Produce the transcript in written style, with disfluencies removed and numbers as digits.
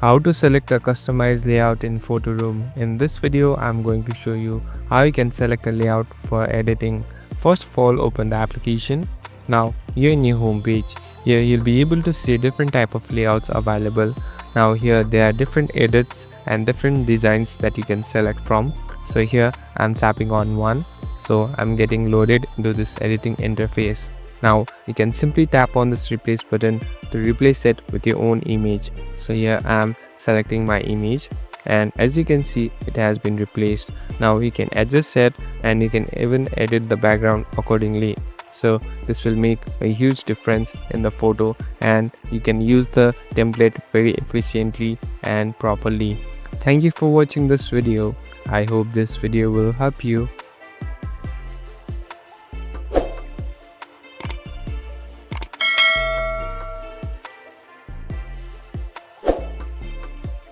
How to select a customized layout in Photoroom. In this video, I'm going to show you how you can select a layout for editing. First of all, open the application. Now, you're in your home page. Here, you'll be able to see different type of layouts available. Now, here there are different edits and different designs that you can select from. So here, I'm tapping on one. So I'm getting loaded into this editing interface. Now you can simply tap on this replace button to replace it with your own image. So here I am selecting my image, and as you can see, it has been replaced. Now you can adjust it and you can even edit the background accordingly. So this will make a huge difference in the photo, and you can use the template very efficiently and properly. Thank you for watching this video. I hope this video will help you.